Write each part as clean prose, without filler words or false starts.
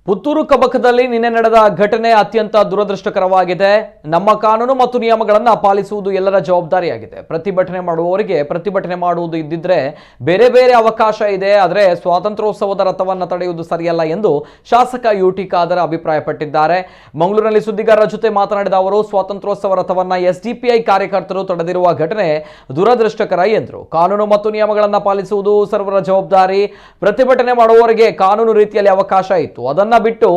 ಪುತ್ತೂರು ಕಬಕದಲ್ಲಿ ನಿನ್ನೆ ನಡೆದ ಘಟನೆ ಅತ್ಯಂತ ದುರದೃಷ್ಟಕರವಾಗಿದೆ. ನಮ್ಮ ಕಾನೂನು ಮತ್ತು ನಿಯಮಗಳನ್ನು ಪಾಲಿಸುವುದು ಎಲ್ಲರ ಜವಾಬ್ದಾರಿಯಾಗಿದೆ. ಪ್ರತಿಭಟನೆ ಮಾಡುವವರಿಗೆ ಪ್ರತಿಭಟನೆ ಮಾಡುವುದು ಇದ್ದಿದ್ರೆ ಬೇರೆ ಬೇರೆ ಅವಕಾಶ ಇದೆ, ಆದರೆ ಸ್ವಾತಂತ್ರ್ಯೋತ್ಸವದ ರಥವನ್ನು ತಡೆಯುವುದು ಸರಿಯಲ್ಲ ಎಂದು ಶಾಸಕ ಯುಟಿ ಖಾದರ್ ಅಭಿಪ್ರಾಯಪಟ್ಟಿದ್ದಾರೆ. ಮಂಗಳೂರಿನಲ್ಲಿ ಸುದ್ದಿಗಾರರ ಜೊತೆ ಮಾತನಾಡಿದ ಅವರು, ಸ್ವಾತಂತ್ರ್ಯೋತ್ಸವ ರಥವನ್ನು ಎಸ್ಡಿಪಿಐ ಕಾರ್ಯಕರ್ತರು ತಡೆದಿರುವ ಘಟನೆ ದುರದೃಷ್ಟಕರ ಎಂದರು. ಕಾನೂನು ಮತ್ತು ನಿಯಮಗಳನ್ನು ಪಾಲಿಸುವುದು ಸರ್ವರ ಜವಾಬ್ದಾರಿ. ಪ್ರತಿಭಟನೆ ಮಾಡುವವರಿಗೆ ಕಾನೂನು ರೀತಿಯಲ್ಲಿ ಅವಕಾಶ ಇತ್ತು, ಅದನ್ನು ಬಿಟ್ಟು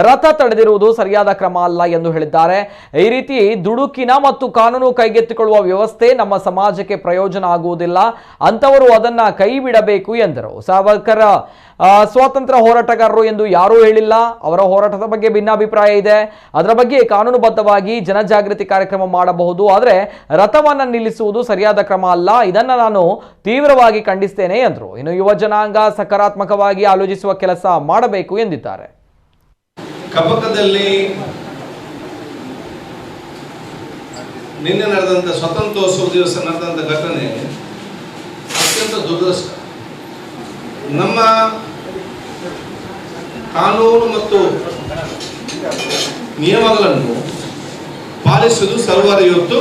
ರಥ ತಡೆದಿರುವುದು ಸರಿಯಾದ ಕ್ರಮ ಅಲ್ಲ ಎಂದು ಹೇಳಿದ್ದಾರೆ. ಈ ರೀತಿ ದುಡುಕಿನ ಮತ್ತು ಕಾನೂನು ಕೈಗೆತ್ತಿಕೊಳ್ಳುವ ವ್ಯವಸ್ಥೆ ನಮ್ಮ ಸಮಾಜಕ್ಕೆ ಪ್ರಯೋಜನ ಆಗುವುದಿಲ್ಲ, ಅಂತವರು ಅದನ್ನ ಕೈ ಬಿಡಬೇಕು ಎಂದರು. ಸಾವರ್ಕರ್ ಸ್ವಾತಂತ್ರ್ಯ ಹೋರಾಟಗಾರರು ಎಂದು ಯಾರೂ ಹೇಳಿಲ್ಲ. ಅವರ ಹೋರಾಟದ ಬಗ್ಗೆ ಭಿನ್ನಾಭಿಪ್ರಾಯ ಇದೆ. ಅದರ ಬಗ್ಗೆ ಕಾನೂನುಬದ್ಧವಾಗಿ ಜನಜಾಗೃತಿ ಕಾರ್ಯಕ್ರಮ ಮಾಡಬಹುದು, ಆದರೆ ರಥವನ್ನು ನಿಲ್ಲಿಸುವುದು ಸರಿಯಾದ ಕ್ರಮ ಅಲ್ಲ. ಇದನ್ನು ನಾನು ತೀವ್ರವಾಗಿ ಖಂಡಿಸ್ತೇನೆ ಎಂದರು. ಇನ್ನು ಯುವ ಜನಾಂಗ ಸಕಾರಾತ್ಮಕವಾಗಿ ಆಲೋಚಿಸುವ ಕೆಲಸ ಮಾಡಬೇಕು ಎಂದಿದ್ದಾರೆ. ಕಬಕದಲ್ಲಿ ನಿನ್ನೆ ನಡೆದಂತ ಸ್ವಾತಂತ್ರ್ಯೋತ್ಸವ ದಿವಸ ನಡೆದಂತ ಘಟನೆ ಅತ್ಯಂತ ದುರದೃಷ್ಟ. ನಮ್ಮ ಕಾನೂನು ಮತ್ತು ನಿಯಮಗಳನ್ನು ಪಾಲಿಸುವುದು ಸರ್ವರ ಇವತ್ತು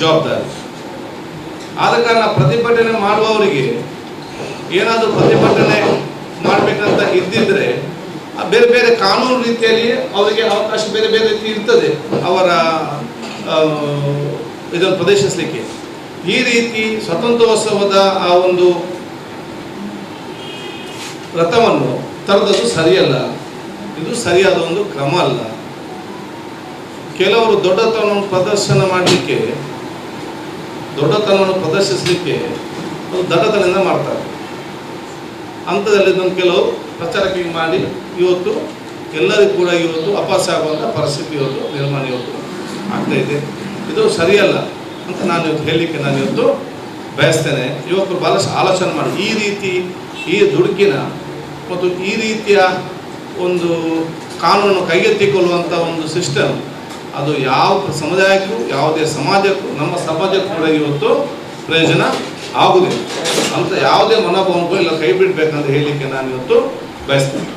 ಜವಾಬ್ದಾರಿ. ಆದ ಕಾರಣ ಪ್ರತಿಭಟನೆ ಮಾಡುವವರಿಗೆ ಏನಾದರೂ ಪ್ರತಿಭಟನೆ ಮಾಡಬೇಕಂತ ಇದ್ದಿದ್ರೆ ಬೇರೆ ಬೇರೆ ಕಾನೂನು ರೀತಿಯಲ್ಲಿ ಅವರಿಗೆ ಅವಕಾಶ ಬೇರೆ ಬೇರೆ ರೀತಿ ಇರ್ತದೆ ಅವರ ಇದನ್ನು ಪ್ರದರ್ಶಿಸಲಿಕ್ಕೆ. ಈ ರೀತಿ ಸ್ವಾತಂತ್ರ್ಯೋತ್ಸವದ ಆ ಒಂದು ರಥವನ್ನು ತರದದ್ದು ಸರಿಯಲ್ಲ, ಇದು ಸರಿಯಾದ ಒಂದು ಕ್ರಮ ಅಲ್ಲ. ಕೆಲವರು ದೊಡ್ಡತನವನ್ನು ಪ್ರದರ್ಶಿಸಲಿಕ್ಕೆ ದಡ್ಡತನದಿಂದ ಮಾಡ್ತಾರೆ. ಅಂಥದಲ್ಲಿ ಇದನ್ನು ಕೆಲವು ಪ್ರಚಾರಕ್ಕೆ ಮಾಡಿ ಇವತ್ತು ಎಲ್ಲರಿಗೂ ಕೂಡ ಇವತ್ತು ಅಪಾಸ ಆಗುವಂಥ ಪರಿಸ್ಥಿತಿ ಇವತ್ತು ನಿರ್ಮಾಣ ಆಗ್ತಾ ಇದೆ. ಇದು ಸರಿಯಲ್ಲ ಅಂತ ನಾನು ಇವತ್ತು ಹೇಳಲಿಕ್ಕೆ ಇವತ್ತು ಬಯಸ್ತೇನೆ. ಯುವಕರು ಭಾಳಷ್ಟು ಆಲೋಚನೆ ಮಾಡಿ ಈ ದುಡುಕಿನ ಮತ್ತು ಈ ರೀತಿಯ ಒಂದು ಕಾನೂನು ಕೈಗೆತ್ತಿಕೊಳ್ಳುವಂಥ ಒಂದು ಸಿಸ್ಟಮ್ ಅದು ಯಾವ ಸಮುದಾಯಕ್ಕೂ ಯಾವುದೇ ಸಮಾಜಕ್ಕೂ ನಮ್ಮ ಸಮಾಜಕ್ಕೂ ಕೂಡ ಇವತ್ತು ಪ್ರಯೋಜನ ಆಗುವುದಿಲ್ಲ ಅಂತ ಯಾವುದೇ ಮನೋಭಾವಕ್ಕೂ ಇಲ್ಲ ಕೈ ಬಿಡಬೇಕಂತ ಹೇಳಲಿಕ್ಕೆ ನಾನು ಇವತ್ತು ಬಯಸ್ತೇನೆ.